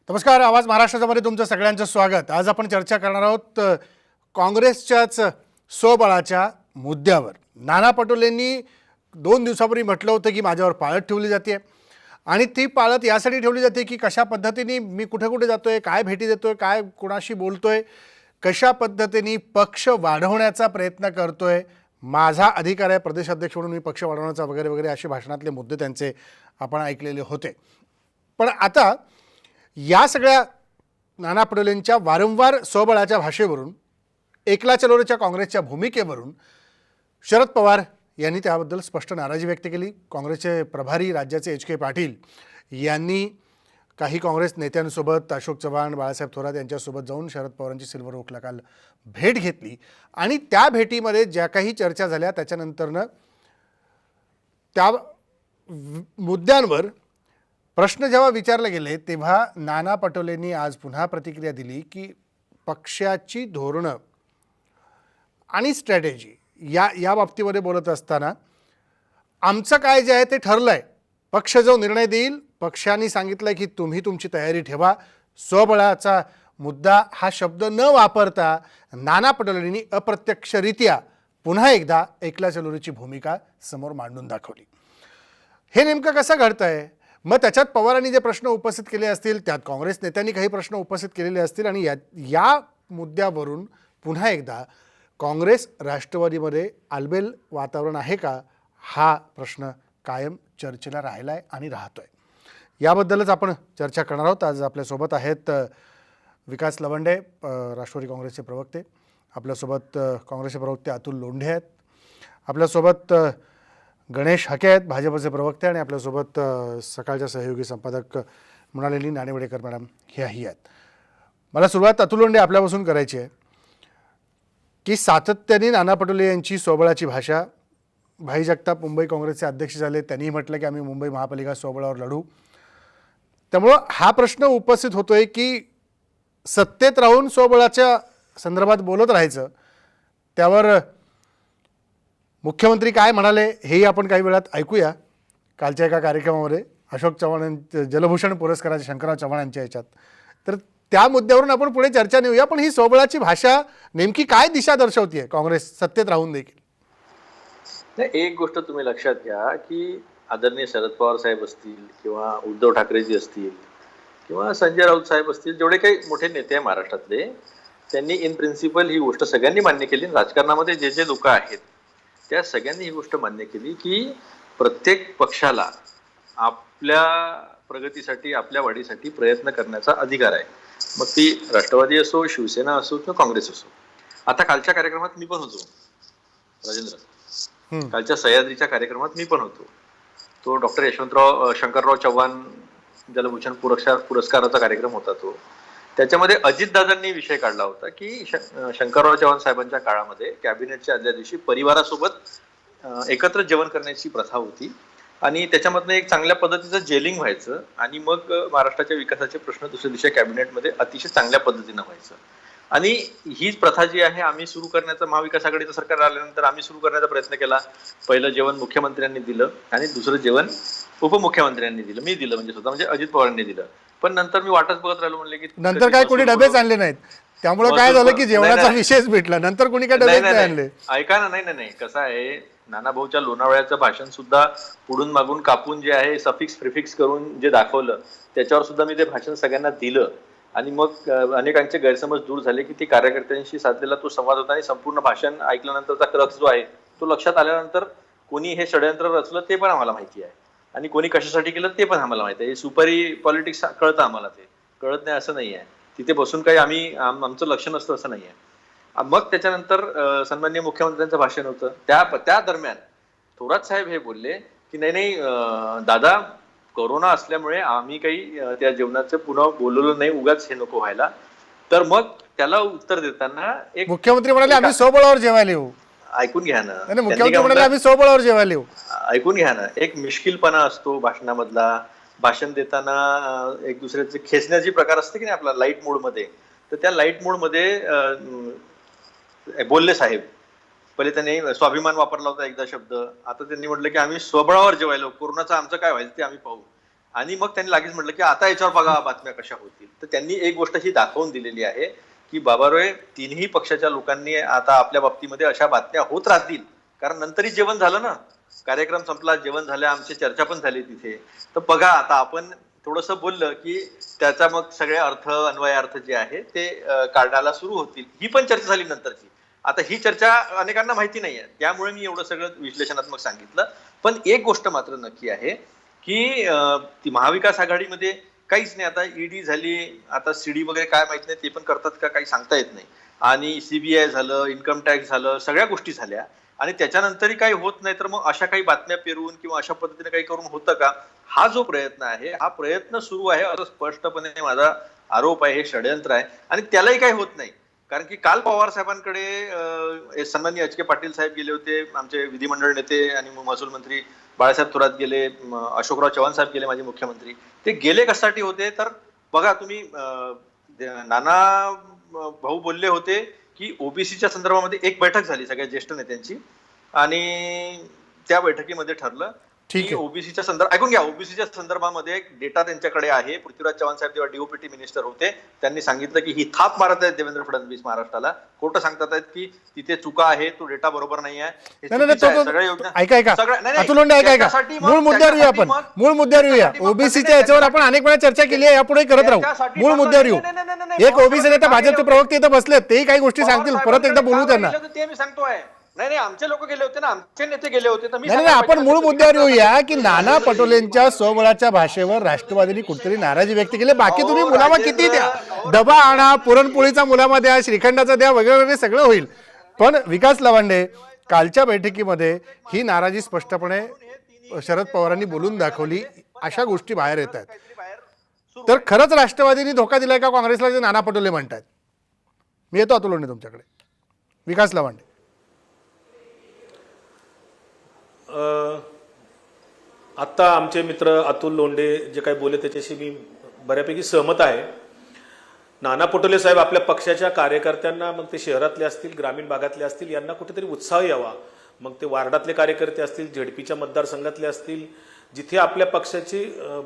नमस्कार. आवाज महाराष्ट्रामध्ये तुमचं सगळ्यांचं स्वागत. आज आपण चर्चा करणार आहोत काँग्रेसच्याच स्वबळाच्या मुद्द्यावर. नाना पटोलेंनी 2 दिवसापूर्वी म्हटलं होतं की माझ्यावर पाळत ठेवली जाते आणि ती पाळत यासाठी ठेवली जाते की कशा पद्धतीने मी कुठे कुठे जातोय, काय भेटी देतोय, काय कोणाशी बोलतोय, कशा पद्धतीने पक्ष वाढवण्याचा प्रयत्न करतोय, माझा अधिकार आहे प्रदेशाध्यक्ष म्हणून मी पक्ष वाढवण्याचा वगैरे वगैरे असे भाषणातले मुद्दे त्यांचे आपण ऐकलेले होते. पण आता या सगळ्या नाना पटोलेंच्या वारंवार स्वबळाच्या भाषेवरून, एकला चलोरेच्या काँग्रेसच्या भूमिकेवरून शरद पवार यांनी त्याबद्दल स्पष्ट नाराजी व्यक्त केली. काँग्रेसचे प्रभारी राज्याचे एच के पाटील यांनी काही काँग्रेस नेत्यांसोबत अशोक चव्हाण, बाळासाहेब थोरात यांच्यासोबत जाऊन शरद पवारांची सिल्वर ओकला काल भेट घेतली आणि त्या भेटीमध्ये ज्या काही चर्चा झाल्या त्याच्यानंतरनं त्या मुद्द्यांवर प्रश्न जेव्हा विचारले गेले तेव्हा नाना पटोलेंनी आज पुन्हा प्रतिक्रिया दिली की पक्षाची धोरणं आणि स्ट्रॅटेजी या बाबतीमध्ये बोलत असताना आमचं काय जे आहे ते ठरलं आहे. पक्ष जो निर्णय देईल, पक्षाने सांगितलं की तुम्ही तुमची तयारी ठेवा. स्वबळाचा मुद्दा हा शब्द न वापरता नाना पटोलेंनी अप्रत्यक्षरित्या पुन्हा एकदा एकला चलोरेची भूमिका समोर मांडून दाखवली. हे नेमकं कसं घडतं आहे? मग त्याच्यात पवारांनी जे प्रश्न उपस्थित केले असतील, त्यात काँग्रेस नेत्यांनी काही प्रश्न उपस्थित केलेले असतील आणि या मुद्द्यावरून पुन्हा एकदा काँग्रेस राष्ट्रवादीमध्ये आलबेल वातावरण आहे का, हा प्रश्न कायम चर्चेला राहिला आहे आणि राहतो आहे. याबद्दलच आपण चर्चा करणार आहोत. आज आपल्यासोबत आहेत विकास लवंडे, राष्ट्रवादी काँग्रेसचे प्रवक्ते. आपल्यासोबत काँग्रेसचे प्रवक्ते अतुल लोंढे आहेत. आपल्यासोबत गणेश हके आहेत, भाजपचे प्रवक्ते. आणि आपल्यासोबत सकाळच्या सहयोगी संपादक मृणालिनी नाणेवडेकर मॅडम ह्याही आहेत. मला सुरुवात अतुल लोंढे आपल्यापासून करायची आहे की सातत्याने नाना पटोले यांची स्वबळाची भाषा. भाई जगताप मुंबई काँग्रेसचे अध्यक्ष झाले, त्यांनी म्हटलं की आम्ही मुंबई महापालिका स्वबळावर लढू. त्यामुळं हा प्रश्न उपस्थित होतोय की सत्तेत राहून स्वबळाच्या संदर्भात बोलत राहायचं, त्यावर मुख्यमंत्री काय म्हणाले हेही आपण काही वेळात ऐकूया. कालच्या एका कार्यक्रमामध्ये अशोक चव्हाण जलभूषण पुरस्काराचे शंकरराव चव्हाण यांच्या याच्यात, तर त्या मुद्द्यावरून आपण पुढे चर्चा नेऊया. पण ही स्वबळाची भाषा नेमकी काय दिशा दर्शवतीये काँग्रेस सत्तेत राहून देखील? एक गोष्ट तुम्ही लक्षात घ्या की आदरणीय शरद पवार साहेब असतील किंवा उद्धव ठाकरेजी असतील किंवा संजय राऊत साहेब असतील, जेवढे काही मोठे नेते आहे महाराष्ट्रातले, त्यांनी इन प्रिन्सिपल ही गोष्ट सगळ्यांनी मान्य केली. राजकारणामध्ये जे जे लोक आहेत त्या सगळ्यांनी ही गोष्ट मान्य केली की प्रत्येक पक्षाला आपल्या प्रगतीसाठी, आपल्या वाढीसाठी प्रयत्न करण्याचा अधिकार आहे. मग ती राष्ट्रवादी असो, शिवसेना असो किंवा काँग्रेस असो. आता कालच्या कार्यक्रमात मी पण होतो, राजेंद्र. कालच्या सह्याद्रीच्या कार्यक्रमात मी पण होतो. तो डॉक्टर शंकरराव चव्हाण जलभूषण पुरस्काराचा कार्यक्रम होता. तो त्याच्यामध्ये अजितदादांनी विषय काढला होता की शंकरराव चव्हाण साहेबांच्या काळामध्ये कॅबिनेटच्या आदल्या दिवशी परिवारासोबत एकत्र जेवण करण्याची प्रथा होती आणि त्याच्यामधनं एक चांगल्या पद्धतीचं जेलिंग व्हायचं आणि मग महाराष्ट्राच्या विकासाचे प्रश्न दुसऱ्या दिवशी कॅबिनेटमध्ये अतिशय चांगल्या पद्धतीनं व्हायचं. आणि हीच प्रथा जी आहे आम्ही सुरू करण्याचा, महाविकास आघाडीचं सरकार आल्यानंतर आम्ही सुरू करण्याचा प्रयत्न केला. पहिलं जेवण मुख्यमंत्र्यांनी दिलं आणि दुसरं जेवण उपमुख्यमंत्र्यांनी दिलं, मी दिलं म्हणजे स्वतः, म्हणजे अजित पवारांनी दिलं. पण नंतर मी वाटच बघत राहिलो, म्हणले की नंतर काय कोणी डबेच आणले नाहीत, त्यामुळे काय झालं की जेवणाचा विषयच भेटला, नंतर कोणी काय डबेच नाही आणले. ऐका ना, नाही कसं आहे, नाना भाऊच्या लोणावळ्याचं भाषण सुद्धा पुढून मागून कापून जे आहे सफिक्स प्रिफिक्स करून जे दाखवलं, त्याच्यावर सुद्धा मी ते भाषण सगळ्यांना दिलं. आणि मग अनेकांचे गैरसमज दूर झाले की ती कार्यकर्त्यांशी साधलेला तो संवाद होता आणि संपूर्ण भाषण ऐकल्यानंतरचा क्रक्स जो आहे तो लक्षात आल्यानंतर कोणी हे षडयंत्र रचलं ते पण आम्हाला माहिती आहे आणि कोणी कशासाठी केलं ते पण आम्हाला माहिती आहे. सुपारी पॉलिटिक्स कळतं आम्हाला, ते कळत नाही असं नाही आहे. तिथे बसून काही आमचं लक्ष नसतं असं नाही आहे. मग त्याच्यानंतर सन्माननीय मुख्यमंत्र्यांचं भाषण होतं. त्या दरम्यान थोरात साहेब हे बोलले की नाही दादा, कोरोना असल्यामुळे आम्ही काही त्या जेवणाचं पुन्हा बोलवलं नाही, उगाच हे नको व्हायला. तर मग त्याला उत्तर देताना एक मुख्यमंत्री म्हणाले आम्ही स्वबळावर जेवायला येऊ. ऐकून घ्या ना, मुख्यमंत्री म्हणाले आम्ही स्वबळावर जेवायला येऊ. ऐकून घ्या ना. एक मिश्किलपणा असतो भाषणामधला. भाषण देताना एक दुसऱ्याचे खेचण्याची प्रकार असते की नाही आपला लाईट मोड मध्ये, तर त्या लाईट मोड मध्ये बोलले साहेब. पहिले त्यांनी स्वाभिमान वापरला होता एकदा शब्द, आता त्यांनी म्हटलं की आम्ही स्वबळावर जेवायला, कोरोनाचं आमचं काय व्हायचं ते आम्ही पाहू. आणि मग त्यांनी लगेच म्हटलं की आता याच्यावर बघा बातम्या कशा होतील. तर त्यांनी एक गोष्ट ही दाखवून दिलेली आहे की बाबारोय तिन्ही पक्षाच्या लोकांनी आता आपल्या बाबतीमध्ये अशा बातम्या होत राहतील, कारण नंतरही जेवण झालं ना, कार्यक्रम संपला, जेवण झालं, आमची चर्चा पण झाली तिथे. तर बघा आता आपण थोडंसं बोललं की त्याचा मग सगळे अर्थ अन्वय अर्थ जे आहे ते काढायला सुरू होतील. ही पण चर्चा झाली नंतरची. आता ही चर्चा अनेकांना माहिती नाहीये, त्यामुळे मी एवढं सगळं विश्लेषणात्मक सांगितलं. पण एक गोष्ट मात्र नक्की आहे की ती महाविकास आघाडीमध्ये काहीच नाही. आता ईडी झाली, आता सीडी वगैरे काय माहित नाही, ते पण करतात का काही सांगता येत नाही. आणि सीबीआय झालं, इन्कम टॅक्स झालं, सगळ्या गोष्टी झाल्या आणि त्याच्यानंतरही काही होत नाही. तर मग अशा काही बातम्या पेरून किंवा अशा पद्धतीने काही करून होतं का? हा जो प्रयत्न आहे, हा प्रयत्न सुरू आहे असं स्पष्टपणे माझा आरोप आहे. हे षडयंत्र आहे आणि त्यालाही काही होत नाही. कारण की काल पवार साहेबांकडे सन्माननीय एच के पाटील साहेब गेले होते, आमचे विधिमंडळ नेते आणि महसूल मंत्री बाळासाहेब थोरात गेले, अशोकराव चव्हाण साहेब गेले, माझे मुख्यमंत्री. ते गेले कशासाठी होते? तर बघा तुम्ही, नाना भाऊ बोलले होते की ओबीसीच्या संदर्भामध्ये एक बैठक झाली सगळ्या ज्येष्ठ नेत्यांची आणि त्या बैठकीमध्ये ठरलं ठीक की आहे. ओबीसीच्या संदर्भात, ऐकून घ्या, ओबीसीच्या संदर्भामध्ये एक डेटा त्यांच्याकडे आहे. पृथ्वीराज चव्हाण साहेब जेव्हा डीओपीटी मिनिस्टर होते त्यांनी सांगितलं की ही थाप मारत आहेत देवेंद्र फडणवीस महाराष्ट्राला. खोटं सांगतात आहेत की तिथे चुका आहे, तो डेटा बरोबर नाही आहे, हे नाही, नाही, चुकीचं आहे. तो- सगळ्या योजना ऐका ऐका सगळ्या- नाही, नाही, अतुल लोंढे, ऐका ऐका, त्याच्यासाठी मग- मूळ मुद्द्यावर येऊया आपण. त्याच्यासाठी मूळ मुद्द्यावर येऊया. त्याच्यासाठी मग- ओबीसीच्या याच्यावर आपण अनेक वेळा चर्चा केली आहे, यापुढे करत राहू. त्याच्यासाठी मूळ मग- मुद्द्यावर येऊ. नाही, नाही, नाही, नाही, एक ओबीसी नेता भाजपचे प्रवक्ते इथं बसलेत, तेही काही गोष्टी पवार सांगतील. परत एकदा बोलू साहेबांकडे त्यांना. का गेले होते ते मी सांगतोय. नाही नाही, आमचे लोक गेले होते ना, आमचे नेते गेले होते. तर मी नाही नाही, सांगायला आपण पाहिजे मूळ ना, मुद्द्यावर तुम्ही येऊया की नाना पटोलेंच्या स्वबळाच्या भाषेवर राष्ट्रवादीने कुठेतरी नाराजी व्यक्त केली. बाकी तुम्ही मुलामा किती द्या, डबा आणा, पुरणपोळीचा मुलामा द्या, श्रीखंडाचा द्या, वगैरे वगैरे सगळं होईल. पण विकास लवांडे, कालच्या बैठकीमध्ये ही नाराजी स्पष्टपणे शरद पवारांनी बोलून दाखवली. अशा गोष्टी बाहेर येत आहेत. सुरू तर खरंच राष्ट्रवादीने धोका दिलाय का काँग्रेसला, जे नाना पटोले म्हणतात? मी येतो अतुल लोंढे तुमच्याकडे. विकास लवांडे. आत्ता आमचे मित्र अतुल लोंढे जे काही बोलले त्याच्याशी मी बऱ्यापैकी सहमत आहे. नाना पटोले साहेब आपल्या पक्षाच्या कार्यकर्त्यांना, मग ते शहरातले असतील, ग्रामीण भागातले असतील, यांना कुठेतरी उत्साह यावा. मग ते वार्डातले कार्यकर्ते असतील, झेडपीच्या मतदारसंघातले असतील, जिथे आपल्या पक्षाची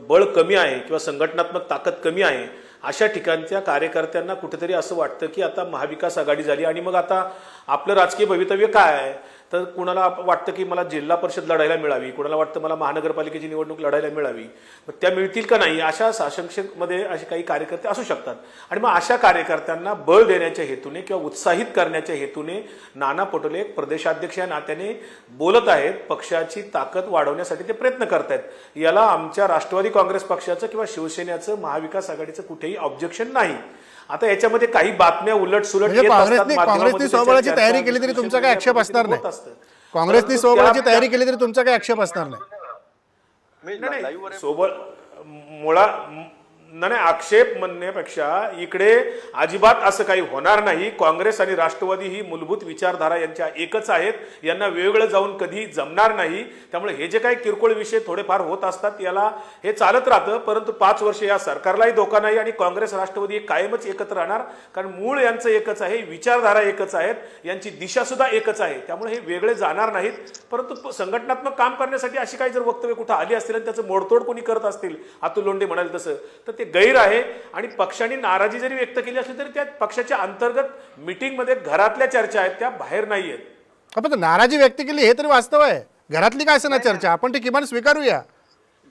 बळ कमी आहे किंवा संघटनात्मक ताकद कमी आहे, अशा ठिकाणच्या कार्यकर्त्यांना कुठेतरी असं वाटतं की आता महाविकास आघाडी झाली आणि मग आता आपलं राजकीय भवितव्य काय आहे. तर कुणाला वाटतं की मला जिल्हा परिषद लढायला मिळावी, कुणाला वाटतं मला महानगरपालिकेची निवडणूक लढायला मिळावी, मग त्या मिळतील का नाही, अशा साशंकतेमध्ये असे काही कार्यकर्ते असू शकतात. आणि मग अशा कार्यकर्त्यांना बळ देण्याच्या हेतूने किंवा उत्साहित करण्याच्या हेतूने नाना पटोले एक प्रदेशाध्यक्ष या नात्याने बोलत आहेत, पक्षाची ताकद वाढवण्यासाठी ते प्रयत्न करतायत. याला आमच्या राष्ट्रवादी काँग्रेस पक्षाचं किंवा शिवसेनेचं, महाविकास आघाडीचं कुठेही ऑब्जेक्शन नाही. आता याच्यामध्ये काही बातम्या उलट सुलट म्हणजे काँग्रेसनी स्वबळाची तयारी केली तरी तुमचा काही आक्षेप असणार नाही. काँग्रेसनी स्वबळाची तयारी केली तरी तुमचा काही आक्षेप असणार नाही. नाही सोबत मुळा नाही, आक्षेप म्हणण्यापेक्षा इकडे अजिबात असं काही होणार नाही. काँग्रेस आणि राष्ट्रवादी ही मूलभूत विचारधारा यांच्या एकच आहेत, यांना वेगळं जाऊन कधी जमणार नाही. त्यामुळे हे जे काही किरकोळ विषय थोडेफार होत असतात याला हे चालत राहतं. परंतु 5 वर्ष या सरकारलाही धोका नाही आणि काँग्रेस राष्ट्रवादी कायमच एकत्र राहणार, कारण मूळ यांचं एकच आहे, विचारधारा एकच आहेत, यांची दिशा सुद्धा एकच आहे. त्यामुळे हे वेगळे जाणार नाहीत. परंतु संघटनात्मक काम करण्यासाठी अशी काही जर वक्तव्य कुठं आली असतील आणि त्याचं मोडतोड कोणी करत असतील, अतुल लोंढे म्हणाल तसं, तर ते गैर आहे. आणि पक्षाने नाराजी जरी व्यक्त केली असली तरी त्या पक्षाच्या अंतर्गत मीटिंगमध्ये घरातल्या चर्चा आहेत, त्या बाहेर नाही आहेत. आपण नाराजी व्यक्त केली हे तरी वास्तव आहे. घरातली काय असं चर्चा, आपण ती किमान स्वीकारूया.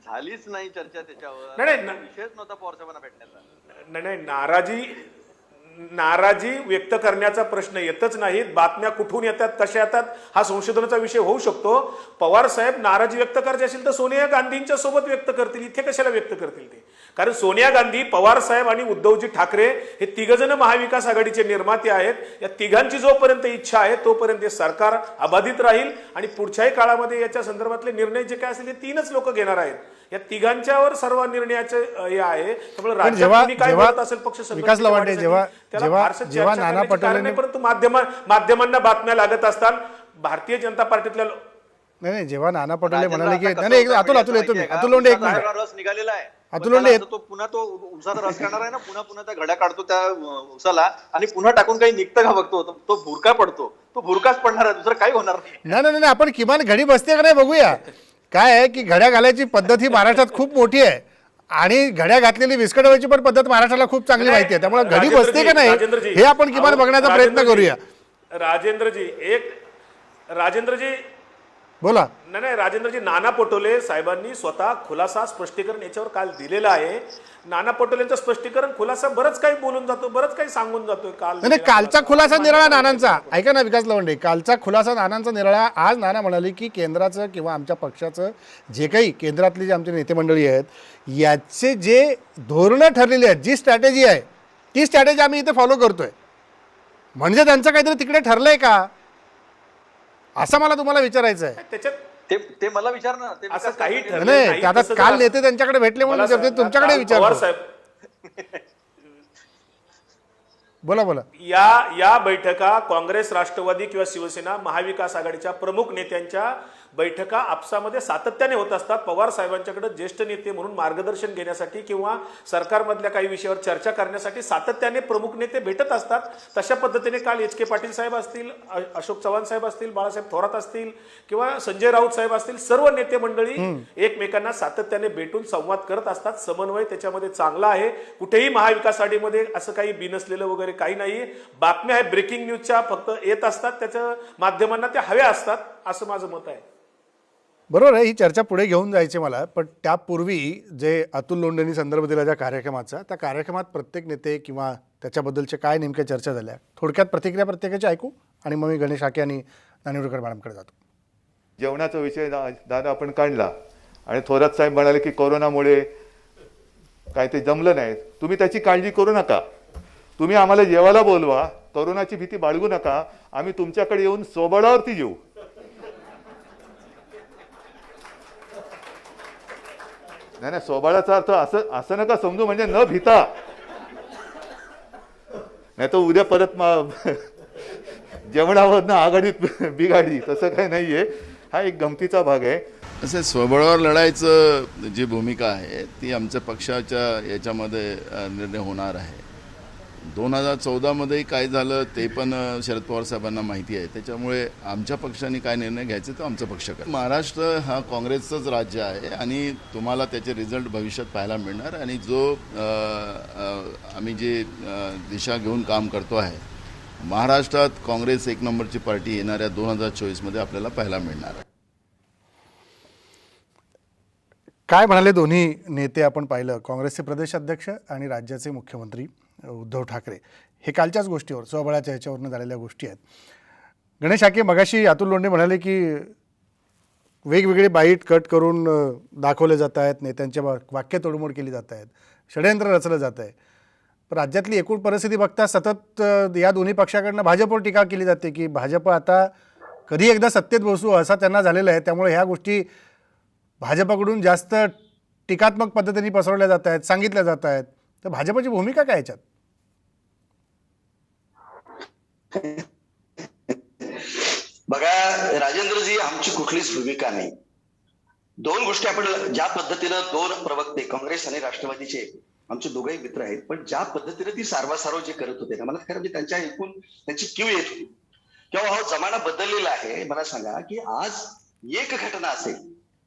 झालीच नाही चर्चा त्याच्यावर. नाही, विषयच नव्हता पवार साहेबांना भेटण्याचा. नाही, नाराजी व्यक्त करण्याचा प्रश्न येतच नाही. बातम्या कुठून येतात, कशा येतात, हा संशोधनाचा विषय होऊ शकतो. पवार साहेब नाराजी व्यक्त करायची असेल तर सोनिया गांधींच्या सोबत व्यक्त करतील, इथे कशाला व्यक्त करतील ते? कारण सोनिया गांधी, पवार साहेब आणि उद्धवजी ठाकरे हे तिघजण महाविकास आघाडीचे निर्माते आहेत. या तिघांची जोपर्यंत इच्छा आहे तोपर्यंत सरकार अबाधित राहील आणि पुढच्याही काळामध्ये याच्या संदर्भातले निर्णय जे काय असतील ते 3च लोक घेणार आहेत. या तिघांच्यावर सर्व निर्णयाचे हे आहे. त्यामुळे राज्यात काय बोलत असेल पक्ष विकास लवांडे, जेव्हा नाना पटोले, परंतु माध्यमांना बातम्या लागत असतात. भारतीय जनता पार्टीतल्या नाही, जेव्हा नाना पटोले म्हणाले की नाही, अतुल येतो मी. अतुल लोंढे, एक मिनिट. रस निघालेला आहे. अतुल लोंढे, तो पुन्हा तो उसाचा रस करणार आहे ना, पुन्हा त्या घड्या काढतो त्या उसाला आणि पुन्हा टाकून काही निघतं का बघतो, तो भुरका पडतो. तो भुरकाच पडणार आहे, दुसरं काही होणार नाही. नाही, आपण किमान घडी बसते का नाही बघूया. काय आहे की घड्या घालायची पद्धत ही महाराष्ट्रात खूप मोठी आहे आणि घड्या घातलेली विस्कटवायची पण पद्धत महाराष्ट्राला खूप चांगली माहिती आहे, त्यामुळे घडी राजेंद्रजी, बसते का नाही राजेंद्रजी, हे आपण किमान अहो, बघण्याचा प्रयत्न राजेंद्रजी, करूया. राजेंद्रजी बोला. नाही राजेंद्रजी, नाना पटोले साहेबांनी स्वतः खुलासा स्पष्टीकरण याच्यावर काल दिलेलं आहे. नाना पटोलेंचं स्पष्टीकरण खुलासा बरंच काही बोलून जातो, बरंच काही सांगून जातोय. नाही, कालचा खुलासा निराळा नानांचा, ऐका ना विकास लवंडे, कालचा खुलासा नानांचा निराळा. आज नाना म्हणाले की केंद्राचं किंवा आमच्या पक्षाचं जे काही केंद्रातली जे आमचे नेते मंडळी आहेत याचे जे धोरणं ठरलेली आहेत, जी स्ट्रॅटेजी आहे ती स्ट्रॅटेजी आम्ही इथे फॉलो करतोय. म्हणजे त्यांचं काहीतरी तिकडे ठरलंय का, असं मला तुम्हाला विचारायचं आहे. त्याच्यात ते मला विचार ना, ते असं काही ठरलं नाही, नाही. ते आता तसं काल जरा- नेते त्यांच्याकडे भेटले म्हणून मला विचारते, तुमच्याकडे पवार विचारतो. साहेब, बोला बोला. या बैठका काँग्रेस, राष्ट्रवादी किंवा शिवसेना, महाविकास आघाडीच्या प्रमुख नेत्यांच्या बैठका आपसामध्ये सातत्याने होत असतात. पवार साहेबांच्याकडे ज्येष्ठ नेते म्हणून मार्गदर्शन घेण्यासाठी किंवा सरकारमधल्या काही विषयावर चर्चा करण्यासाठी सातत्याने प्रमुख नेते भेटत असतात. तशा पद्धतीने काल एच.के. पाटील साहेब असतील, अशोक चव्हाण साहेब असतील, बाळासाहेब थोरात असतील किंवा संजय राऊत साहेब असतील, सर्व नेते मंडळी एकमेकांना सातत्याने भेटून संवाद करत असतात. समन्वय त्याच्यामध्ये चांगला आहे. कुठेही महाविकास आघाडीमध्ये असं काही बिनसलेलं वगैरे काही नाही. बातम्या आहे ब्रेकिंग न्यूजच्या फक्त येत असतात, त्याच्या माध्यमांना त्या हव्या असतात, असं माझं मत आहे. बरोबर आहे, ही चर्चा पुढे घेऊन जायची मला, पण त्यापूर्वी जे अतुल लोंढेंनी संदर्भ दिला ज्या कार्यक्रमाचा, त्या कार्यक्रमात प्रत्येक नेते किंवा त्याच्याबद्दलच्या काय नेमक्या चर्चा झाल्या, थोडक्यात प्रतिक्रिया प्रत्येकाची ऐकू आणि मग मी गणेश हाके आणि नानिवडेकर मॅडमकडे जातो. जेवणाचा विषय दादा आपण काढला आणि थोरात साहेब म्हणाले की कोरोनामुळे काय ते जमलं नाही. तुम्ही त्याची काळजी करू नका, तुम्ही आम्हाला जेवायला बोलवा, कोरोनाची भीती बाळगू नका, आम्ही तुमच्याकडे येऊन सोबळावरती जेऊ. नाही, सोबाळाचा अर्थ असं नका समजू म्हणजे न भीता, नाही तर उद्या परत जेवणावरनं आघाडीत बिघाडी, तसं काही नाहीये. हा एक गमतीचा भाग आहे. असे स्वबळावर लढायचं जी भूमिका आहे ती आमच्या पक्षाच्या याच्यामध्ये निर्णय होणार आहे. 2014 काय झालं ते पण शरद पवार साहेबांना माहिती आहे. त्याच्यामुळे आमच्या पक्षाने काय निर्णय घ्यायचे तो आमचा पक्ष करेल. महाराष्ट्र हा काँग्रेसचंच राज्य आहे आणि तुम्हाला त्याचे रिझल्ट भविष्यात पाहायला मिळणार. आणि जो आम्ही जे दिशा घेऊन काम करतो आहे, महाराष्ट्रात काँग्रेस एक नंबरची पार्टी येणाऱ्या 2024 आपल्याला पाहायला मिळणार आहे. काय म्हणाले दोन्ही नेते आपण पाहिलं, काँग्रेसचे प्रदेशाध्यक्ष आणि राज्याचे मुख्यमंत्री उद्धव ठाकरे. हे कालच्याच गोष्टीवर, स्वबळाच्या ह्याच्यावरनं झालेल्या गोष्टी आहेत. गणेश हाके, मगाशी अतुल लोंढे म्हणाले की वेगवेगळे बाईट कट करून दाखवले जात आहेत, नेत्यांच्या वाक्य तोडमोड केली जात आहेत, षडयंत्र रचलं जात आहे. पण राज्यातली एकूण परिस्थिती बघता सतत या दोन्ही पक्षाकडनं भाजपवर टीका केली जाते की भाजप आता कधी एकदा सत्तेत बसू असा त्यांना झालेला आहे. त्यामुळे ह्या गोष्टी भाजपकडून जास्त टीकात्मक पद्धतीने पसरवल्या जात आहेत, सांगितल्या जात आहेत. तर भाजपची भूमिका काय याच्यात? बघा राजेंद्रजी, आमची कुठलीच भूमिका नाही. दोन गोष्टी आपण ज्या पद्धतीनं दोन प्रवक्ते काँग्रेस आणि राष्ट्रवादीचे आमचे दोघंही मित्र आहेत, पण ज्या पद्धतीने ती सारवासारव जे करत होते ना, मला खरं म्हणजे त्यांच्या ऐकून त्यांची कीव येत होती. किंवा हा जमाना बदललेला आहे. मला सांगा की आज एक घटना असेल,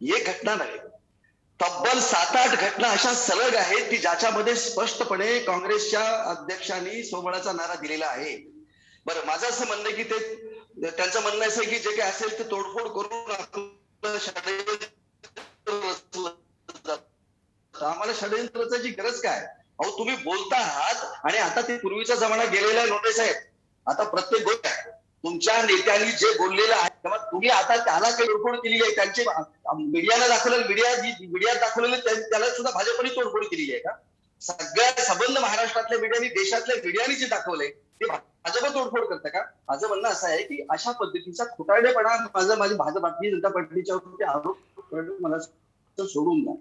एक घटना नव्हे, तब्बल 7-8 घटना अशा सलग आहेत की ज्याच्यामध्ये स्पष्टपणे काँग्रेसच्या अध्यक्षांनी सोबळाचा नारा दिलेला आहे. बरं, माझं असं म्हणणं आहे की ते त्यांचं म्हणणं असं आहे की जे काही असेल ते तोडफोड करून आम्हाला षडयंत्राची गरज काय? अहो, तुम्ही बोलता आहात आणि आता ते पूर्वीचा जमाना गेलेला आहे. लोंढे साहेब, आता प्रत्येक गोष्ट तुमच्या नेत्यांनी जे बोललेलं आहे तेव्हा तुम्ही आता त्याला काही तोडफोड केलेली आहे. त्यांचे मीडियाला दाखवलेलं, मीडियात दाखवलेलं त्याला सुद्धा भाजपने तोडफोड केलेली आहे का? सगळ्या संबंध महाराष्ट्रातल्या मीडियानी, देशातल्या मीडियानी जे दाखवलंय ते भाजप तोडफोड करतं का? माझं म्हणणं असं आहे की अशा पद्धतीचा खोटारडेपणा माझी भारतीय जनता पार्टीच्या आरोप मला सोडून द्या.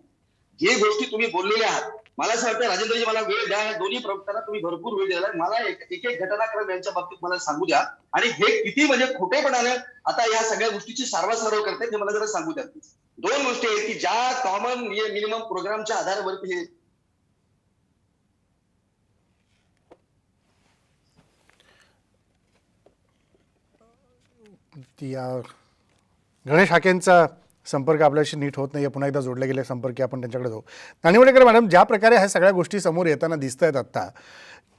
जे गोष्टी तुम्ही बोललेल्या आहात, मला असं वाटतं राजेंद्रजी, मला वेळ द्या. दोन्ही प्रवक्त्यांना तुम्ही भरपूर वेळ दिला. मला एक घटनाक्रम यांच्या बाबतीत मला सांगू द्या आणि हे किती म्हणजे खोटेपणाने आता या सगळ्या गोष्टीची सारवासारव करतात हे मला जरा सांगू द्या. दोन गोष्टी आहेत की ज्या कॉमन मिनिमम प्रोग्रामच्या आधारावरती हे गणेश हाकेंचा संपर्क आपल्याशी नीट होत नाही आहे, पुन्हा एकदा जोडले गेले संपर्क आपण त्यांच्याकडे जाऊ. नानिवडेकर मॅडम, ज्या प्रकारे ह्या सगळ्या गोष्टी समोर येताना दिसत आहेत आत्ता,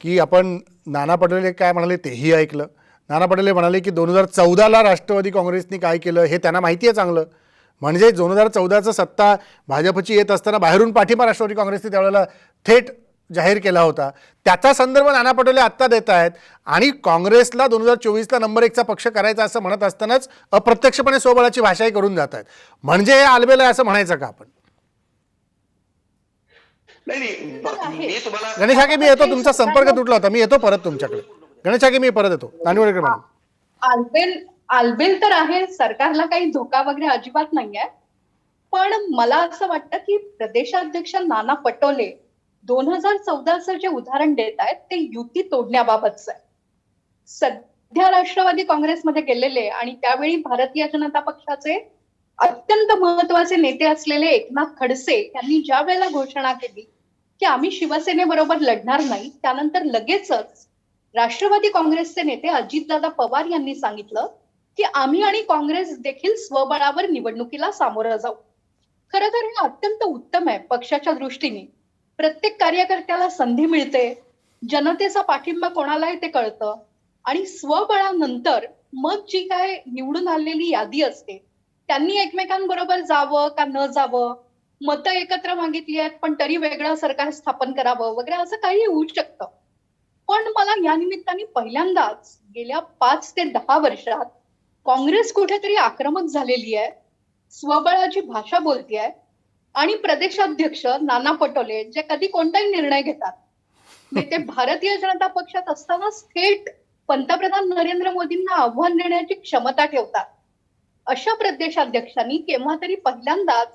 की आपण नाना पटोले काय म्हणाले तेही ऐकलं. नाना पटोले म्हणाले की 2014ला राष्ट्रवादी काँग्रेसनी काय केलं हे त्यांना माहिती आहे चांगलं. म्हणजे 2014चं सत्ता भाजपची येत असताना बाहेरून पाठिंबा राष्ट्रवादी काँग्रेसने त्यावेळेला थेट जाहीर केला होता. त्याचा संदर्भ नाना पटोले आत्ता देत आहेत आणि काँग्रेसला 2024ला नंबर 1चा पक्ष करायचा असं म्हणत असतानाच अप्रत्यक्षपणे स्वबळाची भाषाही करून जात आहेत. म्हणजे हे आलबेल आहे असं म्हणायचं का आपण? नाही मी तुम्हाला गणेश हाके, मी येतो, तुमचा संपर्क तुटला होता, मी येतो परत तुमच्याकडे. गणेश हाके, मी परत येतो. नानिवडेकर मॅडम. आलबेल तर आहे, सरकारला काही धोका वगैरे अजिबात नाहीये. पण मला असं वाटतं की प्रदेशाध्यक्ष नाना पटोले 2014चं जे उदाहरण देत आहेत ते युती तोडण्याबाबतच आहे. सध्या राष्ट्रवादी काँग्रेसमध्ये गेलेले आणि त्यावेळी भारतीय जनता पक्षाचे अत्यंत महत्वाचे नेते असलेले एकनाथ खडसे यांनी ज्या वेळेला घोषणा केली की आम्ही शिवसेनेबरोबर लढणार नाही, त्यानंतर लगेचच राष्ट्रवादी काँग्रेसचे नेते अजितदादा पवार यांनी सांगितलं की आम्ही आणि काँग्रेस देखील स्वबळावर निवडणुकीला सामोरं जाऊ. खरं तर हे अत्यंत उत्तम आहे पक्षाच्या दृष्टीने. प्रत्येक कार्यकर्त्याला संधी मिळते, जनतेचा पाठिंबा कोणाला आहे ते कळतं आणि स्वबळानंतर मग जी काय निवडून आलेली यादी असते त्यांनी एकमेकांबरोबर जावं का न जावं, मतं एकत्र मागितली आहेत पण तरी वेगळं सरकार स्थापन करावं वगैरे असं काही होऊ शकतं. पण मला या निमित्ताने पहिल्यांदाच गेल्या 5 ते 10 वर्षात काँग्रेस कुठेतरी आक्रमक झालेली आहे, स्वबळाची भाषा बोलतेय आणि प्रदेशाध्यक्ष नाना पटोले जे कधी कोणताही निर्णय घेतात, ते भारतीय जनता पक्षात असतानाच थेट पंतप्रधान नरेंद्र मोदींना आव्हान देण्याची क्षमता ठेवतात. अशा प्रदेशाध्यक्षांनी केव्हा तरी पहिल्यांदाच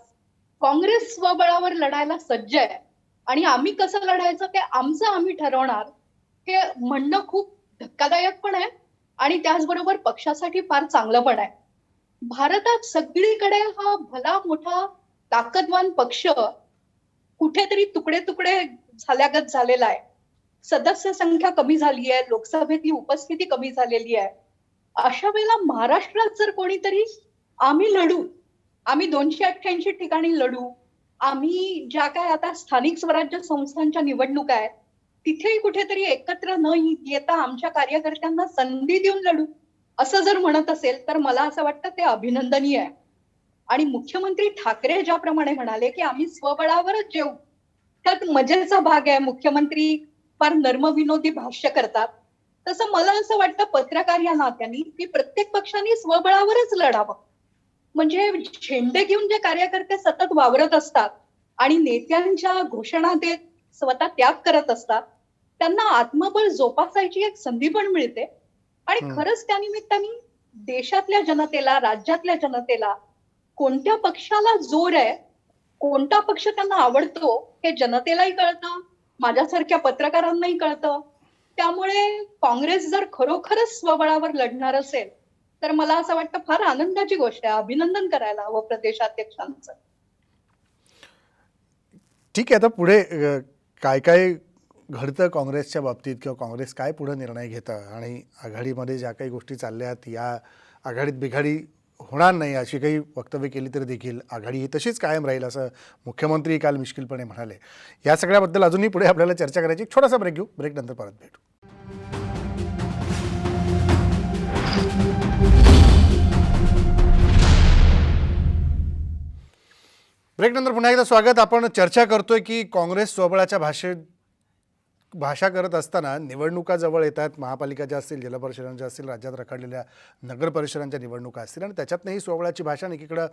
काँग्रेस स्वबळावर लढायला सज्ज आहे आणि आम्ही कसं लढायचं ते आमचं आम्ही ठरवणार हे म्हणणं खूप धक्कादायक पण आहे आणि त्याचबरोबर पक्षासाठी फार चांगलं पण आहे. भारतात सगळीकडे हा भला मोठा ताकदवान पक्ष कुठेतरी तुकडे तुकडे झाल्यागत झालेला आहे. सदस्य संख्या कमी झाली आहे, लोकसभेतली उपस्थिती कमी झालेली आहे. अशा वेळेला महाराष्ट्रात जर कोणीतरी आम्ही लढू, आम्ही 288 ठिकाणी लढू, आम्ही ज्या काय आता स्थानिक स्वराज्य संस्थांच्या निवडणुका आहेत तिथेही कुठेतरी एकत्र न येता आमच्या कार्यकर्त्यांना संधी देऊन लढू असं जर म्हणत असेल तर मला असं वाटतं ते अभिनंदनीय आहे. आणि मुख्यमंत्री ठाकरे ज्याप्रमाणे म्हणाले की आम्ही स्वबळावरच जेऊ, त्यात मजेचा भाग आहे. मुख्यमंत्री फार नर्मविनोदी भाष्य करतात, तसं मला असं वाटतं पत्रकार या नात्याने की प्रत्येक पक्षाने स्वबळावरच लढावं. म्हणजे झेंडे घेऊन जे कार्यकर्ते सतत वावरत असतात आणि नेत्यांच्या घोषणा देत स्वतः त्याग करत असतात त्यांना आत्मबळ जोपासायची एक संधी पण मिळते. आणि खरंच त्या निमित्ताने देशातल्या जनतेला, राज्यातल्या जनतेला कोणत्या पक्षाला जोर आहे, कोणता पक्ष त्यांना आवडतो हे जनतेलाही कळतं, माझ्यासारख्या पत्रकारांनाही कळतं. त्यामुळे काँग्रेस जर खरोखरच स्वबळावर लढणार असेल तर मला असं वाटतं फार आनंदाची गोष्ट आहे. अभिनंदन करायला हवं प्रदेशाध्यक्षांचं. ठीक आहे, आता पुढे काय काय घडतं काँग्रेसच्या बाबतीत किंवा काँग्रेस काय पुढे निर्णय घेतं आणि आघाडीमध्ये ज्या काही गोष्टी चालल्या आहेत या आघाडीत बिघाडी होणार नाही अशी काही वक्तव्य केली तरी देखील आघाडी ही तशीच कायम राहील असं मुख्यमंत्री काल मिश्किलपणे म्हणाले. या सगळ्याबद्दल अजूनही पुढे आपल्याला चर्चा करायची. छोटासा ब्रेक घेऊ, ब्रेक नंतर परत भेटू. ब्रेक नंतर पुन्हा एकदा स्वागत. आपण चर्चा करतोय की काँग्रेस स्वबळाच्या भाषा करत असताना निवडणुका जवळ येतात. महापालिकाच्या असतील, जलपरिषदांच्या असतील, राज्यात रखडलेल्या नगर परिषदांच्या निवडणुका असतील आणि त्याच्यातनंही स्वबळाची भाषा आणि एकीकडं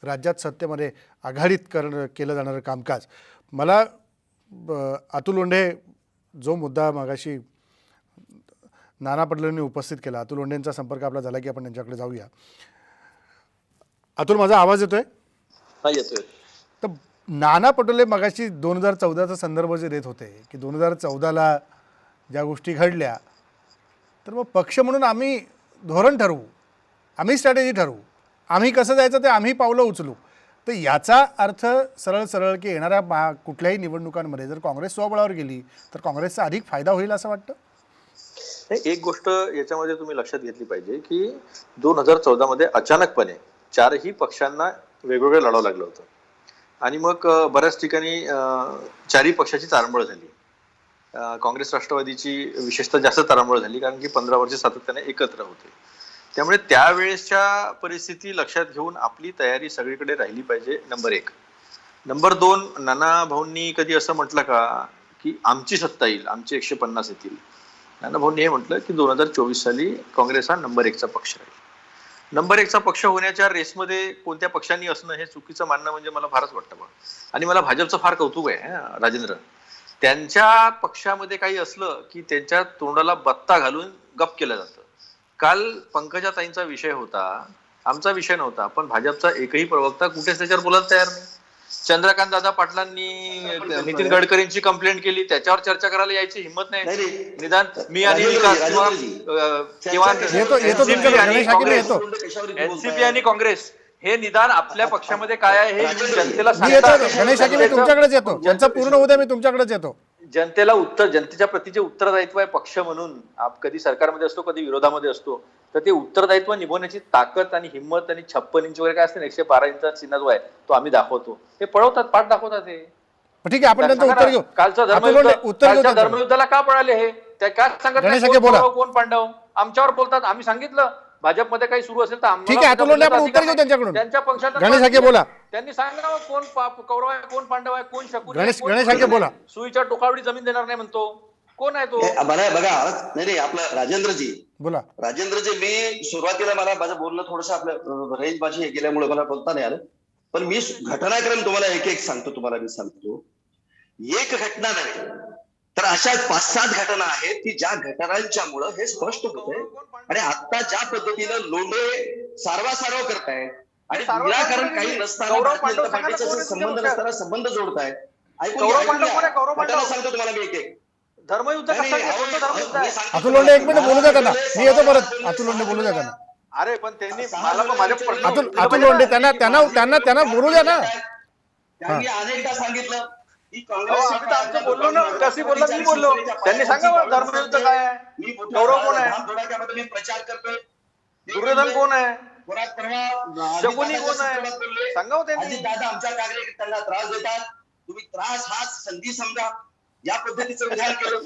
राज्यात सत्तेमध्ये आघाडीत केलं जाणारं कामकाज. मला अतुल लोंढे जो मुद्दा मगाशी नाना पटोलेंनी उपस्थित केला, अतुल लोंढेंचा संपर्क आपला झाला की आपण त्यांच्याकडे जाऊया. अतुल, माझा आवाज येतोय? हा, येतोय. तर नाना पटोले मगाशी 2014चा संदर्भ जे देत होते की 2014ला ज्या गोष्टी घडल्या तर मग पक्ष म्हणून आम्ही धोरण ठरवू, आम्ही स्ट्रॅटेजी ठरवू, आम्ही कसं जायचं ते आम्ही पावलं उचलू. तर याचा अर्थ सरळ सरळ की येणाऱ्या कुठल्याही निवडणुकांमध्ये जर काँग्रेस स्वबळावर गेली तर काँग्रेसचा अधिक फायदा होईल असं वाटतं? एक गोष्ट याच्यामध्ये तुम्ही लक्षात घेतली पाहिजे की 2014 मध्ये अचानकपणे चारही पक्षांना वेगवेगळं लढावं लागलं होतं. आणि मग बऱ्याच ठिकाणी चारही पक्षाची तारंबळ झाली. काँग्रेस राष्ट्रवादीची विशेषतः जास्त तारंबळ झाली, कारण की 15 वर्ष सातत्याने एकत्र होते. त्यामुळे त्यावेळेसच्या परिस्थिती लक्षात घेऊन आपली तयारी सगळीकडे राहिली पाहिजे, नंबर 1. नंबर 2, नाना भाऊंनी कधी असं म्हटलं का की आमची सत्ता येईल, आमचे 150 येतील? नाना भाऊंनी हे म्हटलं की 2024 साली काँग्रेस हा नंबर 1चा पक्ष राहील. नंबर 1चा पक्ष होण्याच्या रेसमध्ये कोणत्या पक्षांनी असणं हे चुकीचं मानणं म्हणजे मला फारच वाटतं बा. आणि मला भाजपचं फार कौतुक आहे राजेंद्र. त्यांच्या पक्षामध्ये काही असलं की त्यांच्या तोंडाला बत्ता घालून गप केलं जातं. काल पंकजाताईंचा विषय होता, आमचा विषय नव्हता, पण भाजपचा एकही प्रवक्ता कुठेच त्याच्यावर बोलायला तयार नाही. चंद्रकांत दादा पाटलांनी नितीन गडकरींची कंप्लेंट केली, त्याच्यावर चर्चा करायला यायची हिंमत नाही. निदान मी आणि विकास किंवा एनसीपी आणि काँग्रेस हे निदान आपल्या पक्षामध्ये काय आहे हे जनतेला मी येतो सांगतात. गणेश हाके, मी तुमच्याकडेच येतो. त्यांचं पूर्ण उद्या मी तुमच्याकडेच येतो. जनतेला जनतेच्या प्रतीचे उत्तरदायित्व आहे पक्ष म्हणून. कधी सरकारमध्ये असतो, कधी विरोधामध्ये असतो, तर ते उत्तरदायित्व निभवण्याची ताकद आणि हिंमत आणि 56 इंच वगैरे काय असते ना, 112 इंचा चिन्ह जो आहे तो आम्ही दाखवतो. ते पळवतात, पाठ दाखवतात. हे ठीक आहे, आपण त्यांचं उत्तर घेऊ. कालचं धर्मयुद्धाला का पळाले हे? त्या काय सांगत गणेश नाही, हाके बोला. कोण पांडव? आमच्यावर बोलतात. आम्ही सांगितलं भाजपमध्ये काही सुरू असेल तर ठीक आहे, अतुल लोंढे आपण उत्तर घेऊ त्यांच्याकडून. त्यांच्या पक्षात गणेश हाके बोला. त्यांनी सांगावं कोण कौरव आहे, कोण पांडव आहे, कोण शकुनी आहे, गणेश कोण हाके बोला. सुईच्या टोकावडी जमीन देणार नाही म्हणतो. कोण आहे तो? मला बघा, नाही आपलं राजेंद्रजी बोला. राजेंद्रजी, मी सुरुवातीला मला माझं बोलणं थोडंसं आपलं रेंज माझी हे गेल्यामुळे मला बोलता नाही आलं, पण मी घटनाक्रम तुम्हाला एक एक सांगतो. तुम्हाला मी सांगतो, एक घटना नाही तर अशा 5-7 घटना आहेत की ज्या घटनांच्यामुळं हे स्पष्ट होत आहे. आणि आता ज्या पद्धतीनं लोंढे सारवासारव करताय आणि निराकरण काही नसताना भारतीय जनता पार्टीचा संबंध नसताना संबंध जोडताय. घटना सांगतो तुम्हाला मी एक एक. धर्मयुद्ध अतुल लोंढे एक मिनिट बोलू द्या त्यांना, मी येतो परत. अतुल लोंढे बोलू द्या त्यांना. अरे पण त्यांनी मला माझ्या प्रश्न अतुल लोंढे त्यांना बोलू द्या ना. त्यांनी अनेकदा सांगितलं की आमचं बोललो ना, कशी बोलला मी बोललो. त्यांनी सांगा धर्मयुद्ध काय आहे, मी गौरव कोण आहे, धोडाक्यामध्ये मी प्रचार करतोय, दुर्योधन कोण आहे, परवा शकुनी कोण आहे, सांगावं त्यांनी. दादा आमच्या कार्यकर्त्यांना त्रास देतात, तुम्ही त्रास हा संधी समजा, या पद्धतीचं विधान केलं.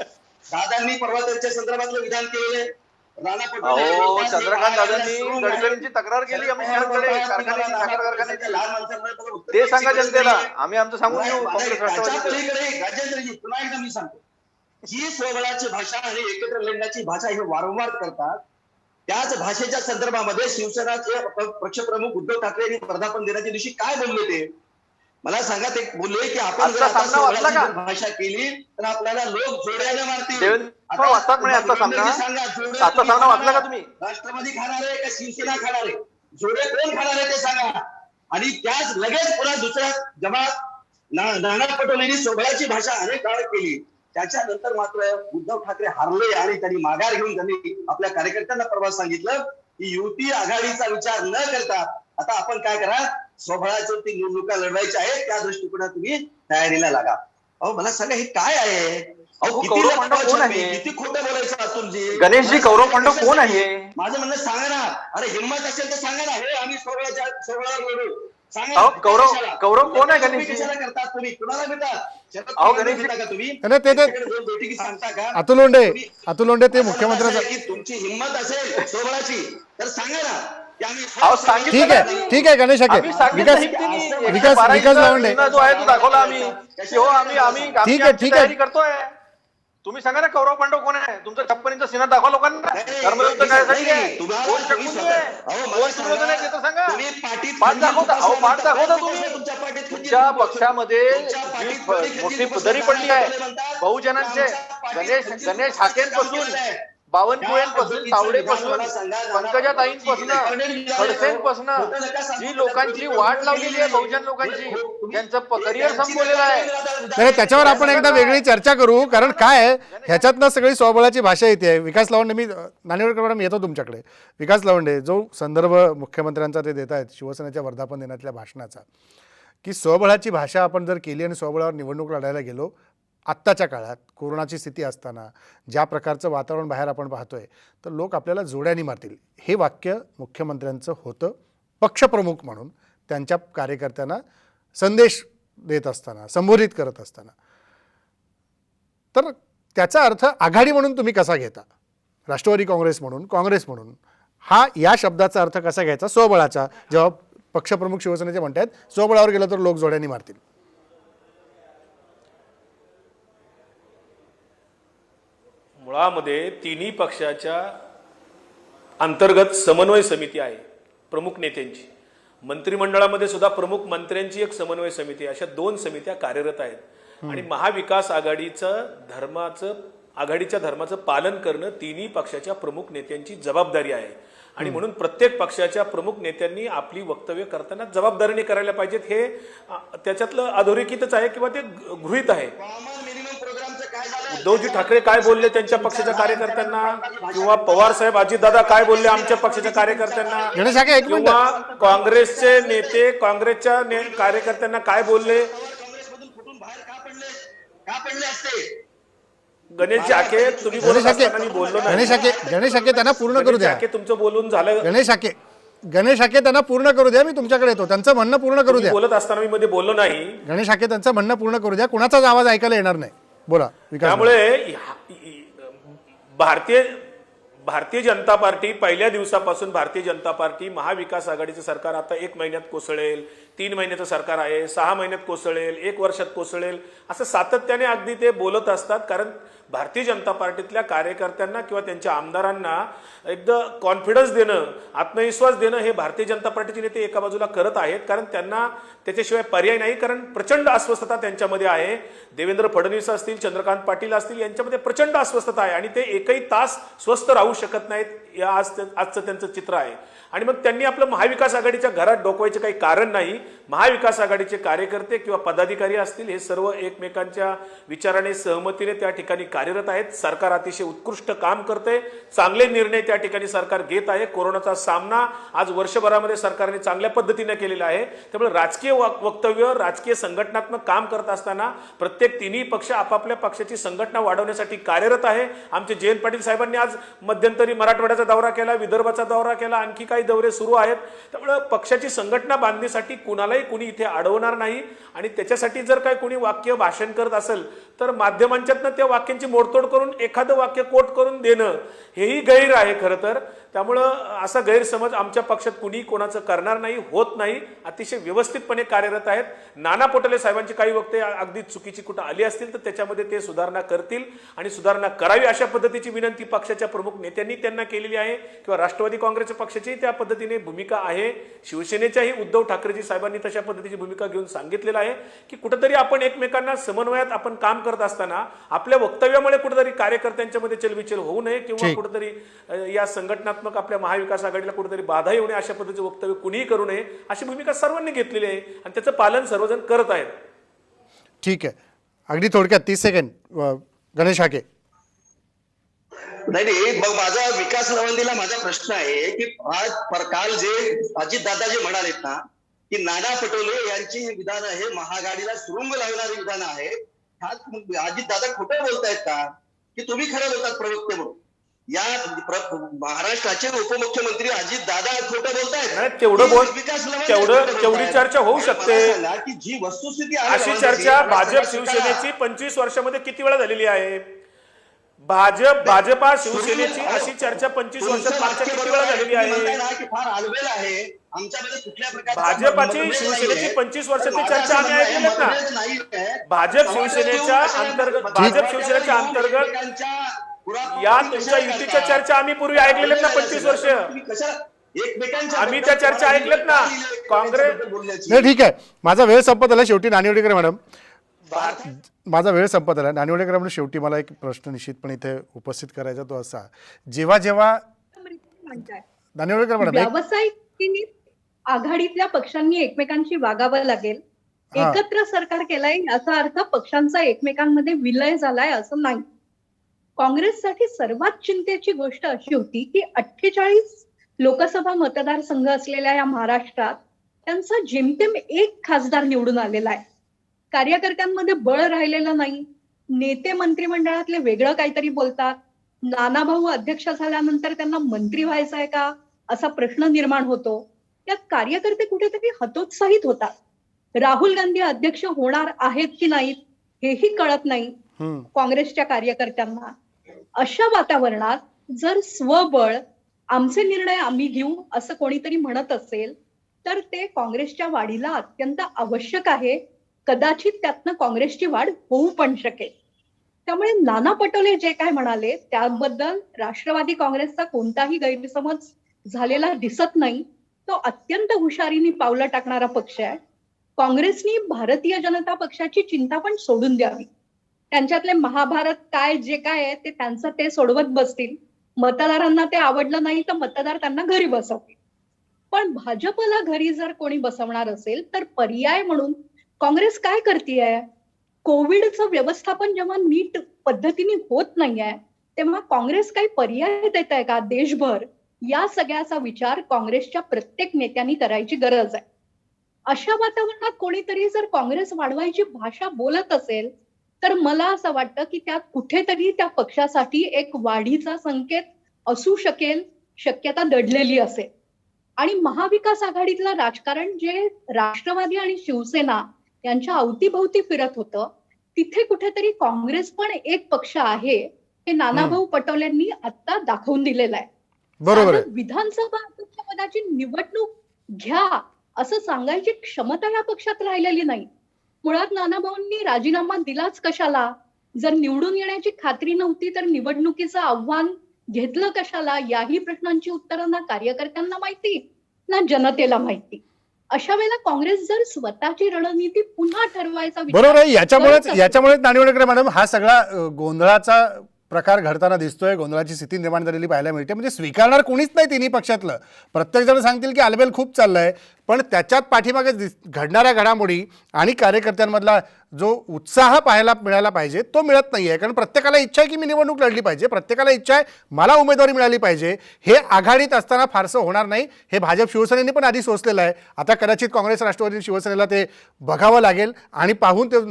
दादांनी परवा त्यांच्या संदर्भातलं विधान केलेलं. चंद्रकांत दादांनी गडकरींची तक्रार केली अमित शहाकडे, कारखान्याची, साखर कारखान्याची. ते सांगा जनतेला, आम्ही आमचं सांगून घेऊ. काँग्रेस राष्ट्रवादी राजेंद्रजी पुन्हा एकदा मी सांगतो, ही स्वबळाची भाषा आणि एकत्र लढण्याची भाषा हे वारंवार करतात. त्याच भाषेच्या संदर्भामध्ये शिवसेनाचे पक्षप्रमुख उद्धव ठाकरे यांनी वर्धापन दिनाच्या दिवशी काय बोलले ते मला सांगा. ते बोलले की आपण जर भाषा केली तर आपल्याला लोक जोड्याने मारतील. वाचला का तुम्ही? राष्ट्रवादी खाणार आहे का शिवसेना खाणार आहे, जोडे कोण खाणार आहे ते सांगा. आणि त्याच लगेच पुन्हा दुसऱ्या जमात नाना पटोलेंनी सोबळाची भाषा अनेक काळ केली. त्याच्यानंतर मात्र उद्धव ठाकरे हारले आणि त्यांनी माघार घेऊन त्यांनी आपल्या कार्यकर्त्यांना परवा सांगितलं की युती आघाडीचा विचार न करता आता आपण काय करा, स्वबळाच्या निवडणुका लढवायच्या आहेत, त्या दृष्टिकोनात तुम्ही तयारीला लागा. अहो मला सांगा, हे काय आहे? किती खोटं बोलायचं अतुलजी. गणेशजी, कौरव पांडव कोण आहे? माझं म्हणणं सांगा ना. अरे हिंमत असेल तर सांगा ना, हे आम्ही सोबळावर लढू. कौरव कोण आहे गणेशजी? करतात तुम्ही, कुणाला भेटतात? तुम्ही सांगता का? अतुल लोंढे ते मुख्यमंत्र्यांचा. तुमची हिंमत असेल सोबळाची तर सांगा ना. ठीक आहे गणेश हाके, विकास लावंडे. ठीक आहे करतोय. तुम्ही सांगा ना, कौरव पांडव कोण आहे? तुमचं 56 इंच सिन्हा दाखवा लोकांना. धर्मयुद्ध काय आहे, कोण शकुनी आहे, कोण सुयोधन आहे ते तर सांगा. पाठ दाखवता तुम्ही. तुमच्या पक्षामध्ये मोठी दरी पडली आहे बहुजनांचे. गणेश हाकेंपासून, बावनकुळेंपासून, तावडेपासून, पंकजाताईंपासून, खडसेंपासून जी लोकांची वाट लावलेली आहे, बहुजन लोकांची, त्यांचं करिअर संपवलेलं आहे. त्याच्यावर आपण एकदा वेगळी चर्चा करू. कारण काय आहे, ह्याच्यातनं सगळी स्वबळाची भाषा येते. विकास लावंडे, मी नाणेवडकर मॅडम येतो तुमच्याकडे. विकास लावंडे, जो संदर्भ मुख्यमंत्र्यांचा ते देत आहेत शिवसेनेच्या वर्धापन दिनातल्या भाषणाचा, की स्वबळाची भाषा आपण जर केली आणि स्वबळावर निवडणूक लढायला गेलो, आत्ताच्या काळात कोरोनाची स्थिती असताना ज्या प्रकारचं वातावरण बाहेर आपण पाहतोय, तर लोक आपल्याला जोड्याने मारतील. हे वाक्य मुख्यमंत्र्यांचं होतं पक्षप्रमुख म्हणून. त्यांच्या कार्यकर्त्यांना संदेश देत असताना, संबोधित करत असताना. तर त्याचा अर्थ आघाडी म्हणून तुम्ही कसा घेता? राष्ट्रवादी काँग्रेस म्हणून, काँग्रेस म्हणून हा या शब्दाचा अर्थ कसा घ्यायचा स्वबळाचा, जेव्हा पक्षप्रमुख शिवसेनेचे म्हणतात स्वबळावर गेलं तर लोक जोड्याने मारतील? मुळामध्ये तिन्ही पक्षाच्या अंतर्गत समन्वय समिती आहे प्रमुख नेत्यांची. मंत्रिमंडळामध्ये सुद्धा प्रमुख मंत्र्यांची एक समन्वय समिती आहे. अशा 2 समित्या कार्यरत आहेत आणि महाविकास आघाडीच्या धर्माचं पालन करणं तिन्ही पक्षाच्या प्रमुख नेत्यांची जबाबदारी आहे. आणि म्हणून प्रत्येक पक्षाच्या प्रमुख नेत्यांनी आपली वक्तव्य करताना जबाबदारीने करायला पाहिजेत. हे त्याच्यातलं अधोरेखितच आहे किंवा ते गृहीत आहे. उद्धवजी ठाकरे काय बोलले त्यांच्या पक्षाच्या कार्यकर्त्यांना, किंवा पवार साहेब अजितदादा काय बोलले आमच्या पक्षाच्या कार्यकर्त्यांना, किंवा काँग्रेसचे नेते काँग्रेसच्या कार्यकर्त्यांना काय बोलले. गणेश जाके तुम्ही बोलत असताना मी बोललो नाही. गणेश हाके त्यांना पूर्ण करू द्या. तुमचं बोलून झालं. गणेश हाके त्यांना पूर्ण करू द्या. मी तुमच्याकडे येतो. त्यांचं म्हणणं पूर्ण करू द्या. बोलत असताना मी मध्ये बोललो नाही. गणेश हाके त्यांचं म्हणणं पूर्ण करू द्या. कुणाचाच आवाज ऐकायला येणार नाही. बोला. त्यामुळे भारतीय जनता पार्टी पहिल्या दिवसापासून भारतीय जनता पार्टी महाविकास आघाडीचं सरकार आता 1 महिन्यात कोसळेल, 3 महिन्याचं सरकार आहे, 6 महिन्यात कोसळेल, 1 वर्षात कोसळेल, असं सातत्याने अगदी ते बोलत असतात. कारण भारतीय जनता पार्टीतल्या कार्यकर्त्यांना किंवा त्यांच्या आमदारांना एकदा कॉन्फिडन्स देणं, आत्मविश्वास देणं हे भारतीय जनता पार्टीचे नेते एका बाजूला करत आहेत. कारण त्यांना त्याच्याशिवाय पर्याय नाही. कारण प्रचंड अस्वस्थता त्यांच्यामध्ये आहे. देवेंद्र फडणवीस असतील, चंद्रकांत पाटील असतील, यांच्यामध्ये प्रचंड अस्वस्थता आहे आणि ते एकही तास स्वस्थ राहू शकत नाहीत. या आजचं त्यांचं चित्र आहे. आणि मग त्यांनी आपलं महाविकास आघाडीच्या घरात डोकवायचं काही कारण नाही. महाविकास आघाडीचे कार्यकर्ते किंवा पदाधिकारी असतील हे सर्व एकमेकांच्या विचाराने सहमतीने त्या ठिकाणी कार्यरत आहेत. सरकार अतिशय उत्कृष्ट काम करते. चांगले निर्णय त्या ठिकाणी सरकार घेत आहे. कोरोनाचा सामना आज वर्षभरामध्ये सरकारने चांगल्या पद्धतीने केलेला आहे. त्यामुळे राजकीय वक्तव्य, राजकीय संघटनात्मक काम करत असताना प्रत्येक तिन्ही पक्ष आपापल्या पक्षाची संघटना वाढवण्यासाठी कार्यरत आहे. आमचे जयंत पाटील साहेबांनी आज मध्यंतरी मराठवाड्याचा दौरा केला, विदर्भाचा दौरा केला, आणखी काही दौरे सुरू आहेत. त्यामुळे पक्षाची संघटना बांधण्यासाठी कुणालाही कुणी इथे अडवणार नाही. आणि त्याच्यासाठी जर काही कुणी वाक्य भाषण करत असेल तर माध्यमांच्यातनं त्या वाक्यांची मोडतोड करून एखादं वाक्य कोट करून देणं हेही गैर आहे खरं तर. त्यामुळं असा गैरसमज आमच्या पक्षात कुणी कोणाचं करणार नाही, होत नाही. अतिशय व्यवस्थितपणे कार्यरत आहेत. नाना पटोले साहेबांची काही वक्तव्य अगदी चुकीची कुठं आली असतील तर त्याच्यामध्ये ते सुधारणा करतील आणि सुधारणा करावी अशा पद्धतीची विनंती पक्षाच्या प्रमुख नेत्यांनी त्यांना केलेली आहे. किंवा राष्ट्रवादी काँग्रेसच्या पक्षाची त्या पद्धतीने भूमिका आहे. शिवसेनेच्याही उद्धव ठाकरेजी साहेबांनी तशा पद्धतीची भूमिका घेऊन सांगितलेलं आहे की कुठेतरी आपण एकमेकांना समन्वयात आपण काम करत असताना आपल्या वक्तव्यामुळे कुठेतरी कार्यकर्त्यांच्यामध्ये चलबिचल होऊ नये किंवा कुठेतरी या संघटनात्मक आपल्या महाविकास आघाडीला कुठेतरी बाधा येऊ नये अशा पद्धतीचे वक्तव्य कुणीही करू नये अशी भूमिका सर्वांनी घेतलेली आहे आणि त्याचं पालन सर्वजण करत आहेत. ठीक आहे. अगदी थोडक्यात 30 सेकंड गणेश हाके. नाही, मग माझा विकास नवंदीला माझा प्रश्न आहे की काल जे अजितदादा जे म्हणालेत ना की नाना पटोले यांची विधानं हे महाआघाडीला सुरुंग लावणारी विधानं आहेत. अजितदादा खोटं बोलतायत का की तुम्ही खरं बोलतात प्रवक्ते म्हणून? या महाराष्ट्राचे उपमुख्यमंत्री अजितदादा खोटं बोलतायत. तेवढी चर्चा होऊ शकते की जी वस्तुस्थिती अशी चर्चा भाजप शिवसेनेची 25 वर्षामध्ये किती वेळा झालेली आहे? भाजपा शिवसेनेची अशी चर्चा 25 वर्षात मागच्या किती वेळा झालेली आहे? फार आलबेल आहे आमच्यामध्ये कुठल्या भाजपाची शिवसेनेची 25 वर्षाची चर्चा आम्ही ऐकलेत ना. भाजप शिवसेनेच्या अंतर्गत या तुमच्या युतीच्या चर्चा आम्ही पूर्वी ऐकलेल्या ना 25 वर्ष. आम्ही त्या चर्चा ऐकल्यात ना. काँग्रेस नाही, ठीक आहे. माझा वेळ संपत आला. शेवटी नानिवडेकर मॅडम, माझा वेळ संपत आला. नानिवडेकर म्हणून शेवटी मला एक प्रश्न निश्चितपणे इथे उपस्थित करायचा, तो असा, जेव्हा नानिवडेकर मॅडम व्यावसायिक आघाडीतल्या पक्षांनी एकमेकांशी वागावं लागेल. एकत्र सरकार केलंय याचा अर्थ पक्षांचा एकमेकांमध्ये विलय झालाय असं नाही. काँग्रेससाठी सर्वात चिंतेची गोष्ट अशी होती की 48 लोकसभा मतदारसंघ असलेल्या या महाराष्ट्रात त्यांचा जेमतेम 1 खासदार निवडून आलेला आहे. कार्यकर्त्यांमध्ये बळ राहिलेलं नाही. नेते मंत्रिमंडळातले वेगळं काहीतरी बोलतात. नानाभाऊ अध्यक्ष झाल्यानंतर त्यांना मंत्री व्हायचंय का असा प्रश्न निर्माण होतो. त्यात कार्यकर्ते कुठेतरी हतोत्साहित होतात. राहुल गांधी अध्यक्ष होणार आहेत की नाहीत हेही कळत नाही काँग्रेसच्या कार्यकर्त्यांना. अशा वातावरणात जर स्वबळ आमचे निर्णय आम्ही घेऊ असं कोणीतरी म्हणत असेल तर ते काँग्रेसच्या वाढीला अत्यंत आवश्यक आहे. कदाचित त्यातनं काँग्रेसची वाढ होऊ पण शकेल. त्यामुळे नाना पटोले जे काय म्हणाले त्याबद्दल राष्ट्रवादी काँग्रेसचा कोणताही गैरसमज झालेला दिसत नाही. तो अत्यंत हुशारीने पावलं टाकणारा पक्ष आहे. काँग्रेसनी भारतीय जनता पक्षाची चिंता पण सोडून द्यावी. त्यांच्यातले महाभारत काय जे काय आहे ते त्यांचं ते सोडवत बसतील. मतदारांना ते आवडलं नाही तर मतदार त्यांना घरी बसवतील. पण भाजपला घरी जर कोणी बसवणार असेल तर पर्याय म्हणून काँग्रेस काय करतेय? कोविडचं व्यवस्थापन जेव्हा नीट पद्धतीने होत नाहीये तेव्हा काँग्रेस काही पर्याय देत आहे का देशभर? या सगळ्याचा विचार काँग्रेसच्या प्रत्येक नेत्यांनी करायची गरज आहे. अशा वातावरणात कोणीतरी जर काँग्रेस वाढवायची भाषा बोलत असेल तर मला असं वाटतं की त्यात कुठेतरी त्या पक्षासाठी एक वाढीचा संकेत असू शकेल, शक्यता दडलेली असेल. आणि महाविकास आघाडीतलं राजकारण जे राष्ट्रवादी आणि शिवसेना यांच्या अवतीभोवती फिरत होतं तिथे कुठेतरी काँग्रेस पण एक पक्ष आहे हे नानाभाऊ पटोलेंनी आता दाखवून दिलेलं आहे. बरोबर आहे. साधं विधानसभा अध्यक्षपदाची निवडणूक घ्या असं सांगायची क्षमता या पक्षात राहिलेली नाही. मुळात नानाभाऊंनी राजीनामा दिलाच कशाला? जर निवडून येण्याची खात्री नव्हती तर निवडणुकीचं आव्हान घेतलं कशाला? याही प्रश्नांची उत्तरं ना कार्यकर्त्यांना माहिती ना जनतेला माहिती. अशा वेळेला काँग्रेस जर स्वतःची रणनीती पुन्हा ठरवायचा विचार बरोबर आहे. याच्यामुळेच करत नानिवडेकर मॅडम हा सगळा गोंधळाचा प्रकार घडताना दिसतोय. गोंधळाची स्थिती निर्माण झालेली पाहायला मिळते. म्हणजे स्वीकारणार कोणीच नाही तिन्ही पक्षातलं. प्रत्येक जण सांगतील की आलबेल खूप चाललंय, पण त्याच्यात पाठीमागे घडणाऱ्या घडामोडी आणि कार्यकर्त्यांमधला जो उत्साह पाहायला मिळाला पाहिजे तो मिळत नाहीये. कारण प्रत्येकाला इच्छा आहे की मी निवडणूक लढली पाहिजे, प्रत्येकाला इच्छा आहे मला उमेदवारी मिळाली पाहिजे. हे आघाडीत असताना फारसं होणार नाही. हे भाजप शिवसेनेने पण आधी सोचलेलं आहे. आता कदाचित काँग्रेस राष्ट्रवादी शिवसेनेला ते बघावं लागेल आणि पाहून ते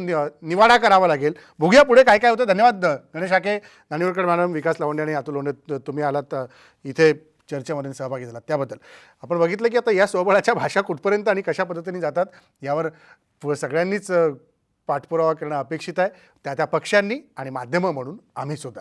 निवाडा करावा लागेल. बघूया पुढे काय काय होतं. धन्यवाद गणेश हाके, नानिवडकर मॅडम, विकास लावंडे आणि अतुल लोंढे, तुम्ही आलात इथे चर्चेमध्ये सहभागी झालात त्याबद्दल. आपण बघितलं की आता या स्वबळाच्या भाषा कुठपर्यंत आणि कशा पद्धतीने जातात यावर सगळ्यांनीच पाठपुरावा करणं अपेक्षित आहे. त्या पक्षांनी आणि माध्यमं म्हणून आम्ही सुद्धा.